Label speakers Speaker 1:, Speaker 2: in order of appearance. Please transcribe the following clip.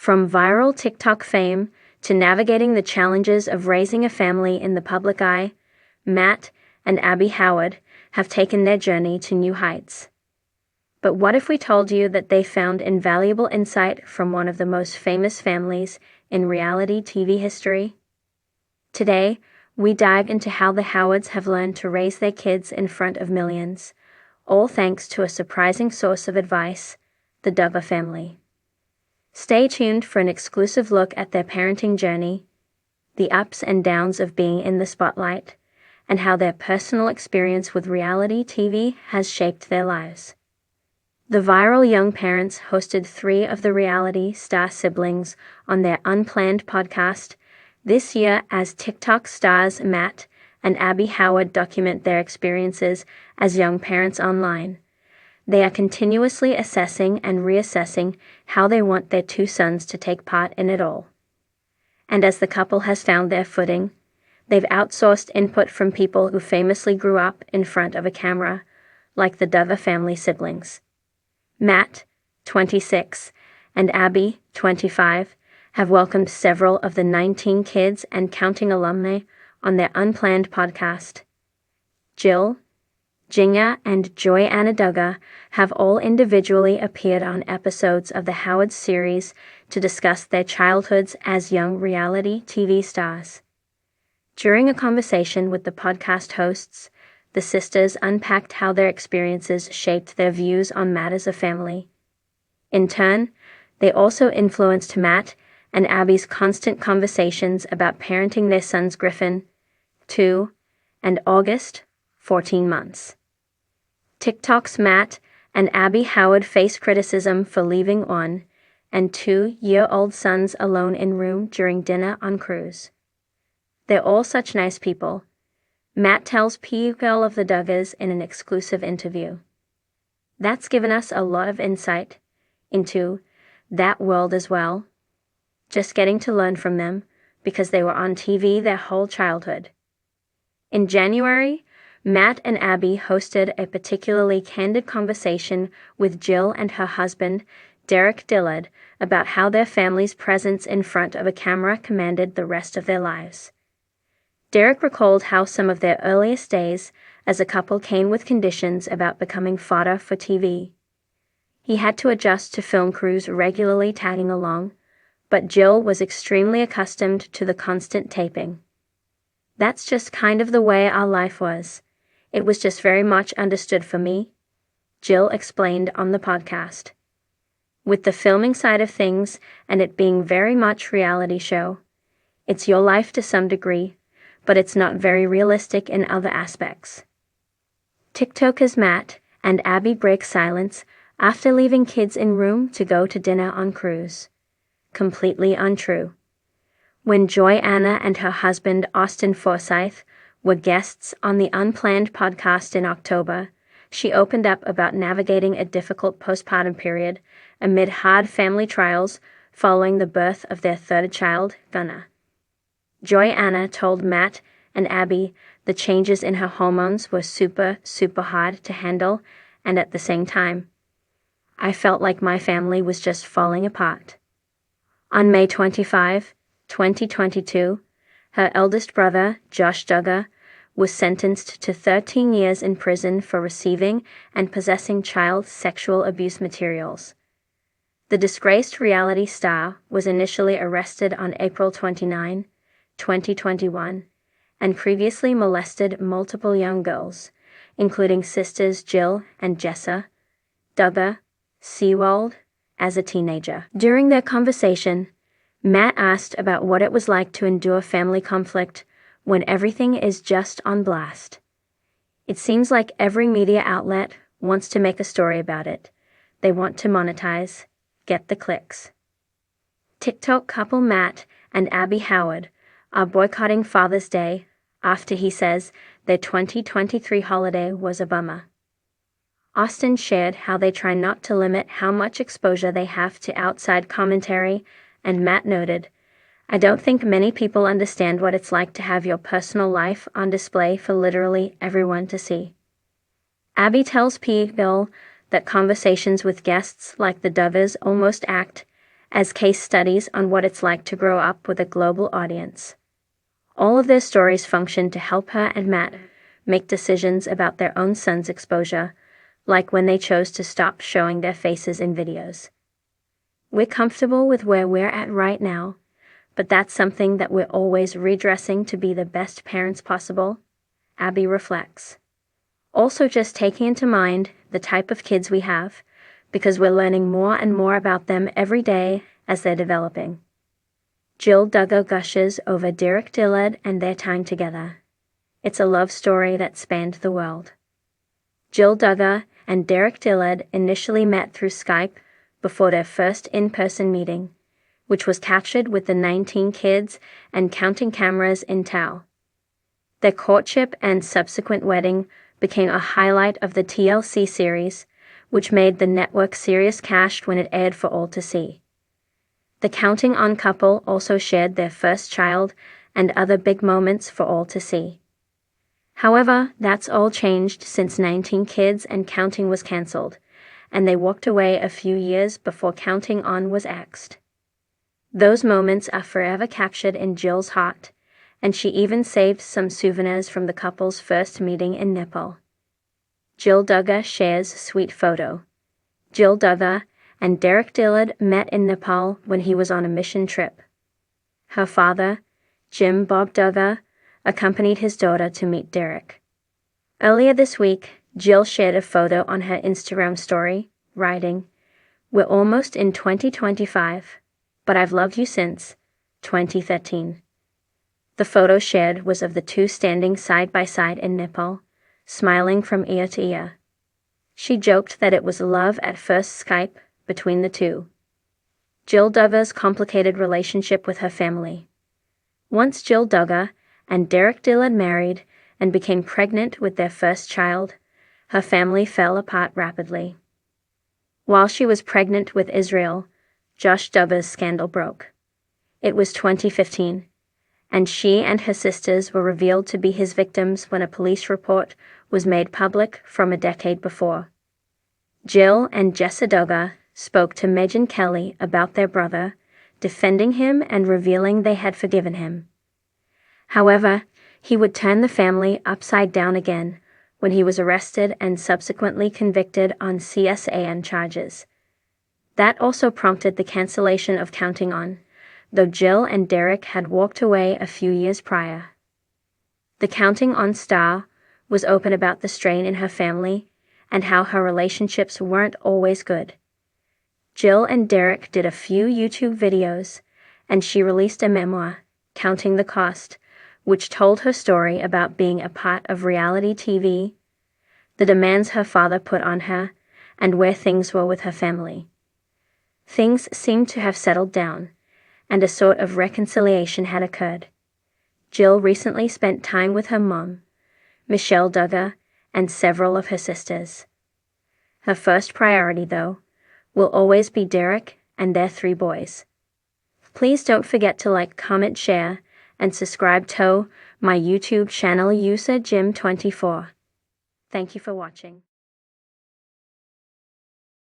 Speaker 1: From viral TikTok fame to navigating the challenges of raising a family in the public eye, Matt and Abby Howard have taken their journey to new heights. But what if we told you that they found invaluable insight from one of the most famous families in reality TV history? Today, we dive into how the Howards have learned to raise their kids in front of millions, all thanks to a surprising source of advice, the Duggar family. Stay tuned for an exclusive look at their parenting journey, the ups and downs of being in the spotlight, and how their personal experience with reality TV has shaped their lives. The viral young parents hosted 3 of the reality star siblings on their unplanned podcast this year as TikTok stars Matt and Abby Howard document their experiences as young parents online. They are continuously assessing and reassessing how they want their 2 sons to take part in it all. And as the couple has found their footing, they've outsourced input from people who famously grew up in front of a camera, like the Duggar family siblings. Matt, 26, and Abby, 25, have welcomed several of the 19 kids and counting alumni on their unplanned podcast. Jill, Jinga, and Joy Anna Duggar have all individually appeared on episodes of the Howard series to discuss their childhoods as young reality TV stars. During a conversation with the podcast hosts, the sisters unpacked how their experiences shaped their views on matters of family. In turn, they also influenced Matt and Abby's constant conversations about parenting their sons Griffin, 2, and August, 14 months. TikTok's Matt and Abby Howard face criticism for leaving 1- and 2-year-old sons alone in room during dinner on cruise. They're all such nice people, Matt tells P-Girl of the Duggars in an exclusive interview. That's given us a lot of insight into that world as well, just getting to learn from them because they were on TV their whole childhood. In January, Matt and Abby hosted a particularly candid conversation with Jill and her husband, Derek Dillard, about how their family's presence in front of a camera commanded the rest of their lives. Derek recalled how some of their earliest days as a couple came with conditions about becoming fodder for TV. He had to adjust to film crews regularly tagging along, but Jill was extremely accustomed to the constant taping. That's just kind of the way our life was. It was just very much understood for me, Jill explained on the podcast. With the filming side of things and it being very much reality show, it's your life to some degree, but it's not very realistic in other aspects. TikTokers Matt and Abby break silence after leaving kids in room to go to dinner on cruise. Completely untrue. When Joy Anna and her husband Austin Forsyth were guests on the Unplanned podcast in October, she opened up about navigating a difficult postpartum period amid hard family trials following the birth of their 3rd child, Gunnar. Joy Anna told Matt and Abby the changes in her hormones were super hard to handle, and at the same time, I felt like my family was just falling apart. On May 25, 2022, her eldest brother, Josh Duggar, was sentenced to 13 years in prison for receiving and possessing child sexual abuse materials. The disgraced reality star was initially arrested on April 29, 2021, and previously molested multiple young girls, including sisters Jill and Jessa Duggar Seawald as a teenager. During their conversation, Matt asked about what it was like to endure family conflict when everything is just on blast. It seems like every media outlet wants to make a story about it. They want to monetize, get the clicks. TikTok couple Matt and Abby Howard are boycotting Father's Day after he says their 2023 holiday was a bummer. Austin shared how they try not to limit how much exposure they have to outside commentary, and Matt noted, "I don't think many people understand what it's like to have your personal life on display for literally everyone to see." Abby tells P. Bill that conversations with guests like the Duggars almost act as case studies on what it's like to grow up with a global audience. All of their stories function to help her and Matt make decisions about their own son's exposure, like when they chose to stop showing their faces in videos. We're comfortable with where we're at right now, but that's something that we're always redressing to be the best parents possible, Abby reflects. Also just taking into mind the type of kids we have, because we're learning more and more about them every day as they're developing. Jill Duggar gushes over Derek Dillard and their time together. It's a love story that spanned the world. Jill Duggar and Derek Dillard initially met through Skype before their first in-person meeting, which was captured with the 19 kids and counting cameras in tow. Their courtship and subsequent wedding became a highlight of the TLC series, which made the network serious cash when it aired for all to see. The Counting On couple also shared their first child and other big moments for all to see. However, that's all changed since 19 Kids and Counting was cancelled, and they walked away a few years before Counting On was axed. Those moments are forever captured in Jill's heart, and she even saved some souvenirs from the couple's first meeting in Nepal. Jill Duggar shares a sweet photo. Jill Duggar and Derek Dillard met in Nepal when he was on a mission trip. Her father, Jim Bob Duggar, accompanied his daughter to meet Derek. Earlier this week, Jill shared a photo on her Instagram story, writing, "We're almost in 2025, but I've loved you since 2013. The photo shared was of the two standing side by side in Nepal, smiling from ear to ear. She joked that it was love at first Skype between the two. Jill Duggar's complicated relationship with her family. Once Jill Duggar and Derek Dillard married and became pregnant with their first child, her family fell apart rapidly. While she was pregnant with Israel, Josh Duggar's scandal broke. It was 2015, and she and her sisters were revealed to be his victims when a police report was made public from a decade before. Jill and Jessa Duggar spoke to Megyn Kelly about their brother, defending him and revealing they had forgiven him. However, he would turn the family upside down again when he was arrested and subsequently convicted on CSAN charges. That also prompted the cancellation of Counting On, though Jill and Derek had walked away a few years prior. The Counting On star was open about the strain in her family and how her relationships weren't always good. Jill and Derek did a few YouTube videos, and she released a memoir, Counting the Cost, which told her story about being a part of reality TV, the demands her father put on her, and where things were with her family. Things seemed to have settled down, and a sort of reconciliation had occurred. Jill recently spent time with her mom, Michelle Duggar, and several of her sisters. Her first priority, though, will always be Derek and their 3 boys. Please don't forget to like, comment, share, and subscribe to my YouTube channel, User Jim24. Thank you for watching.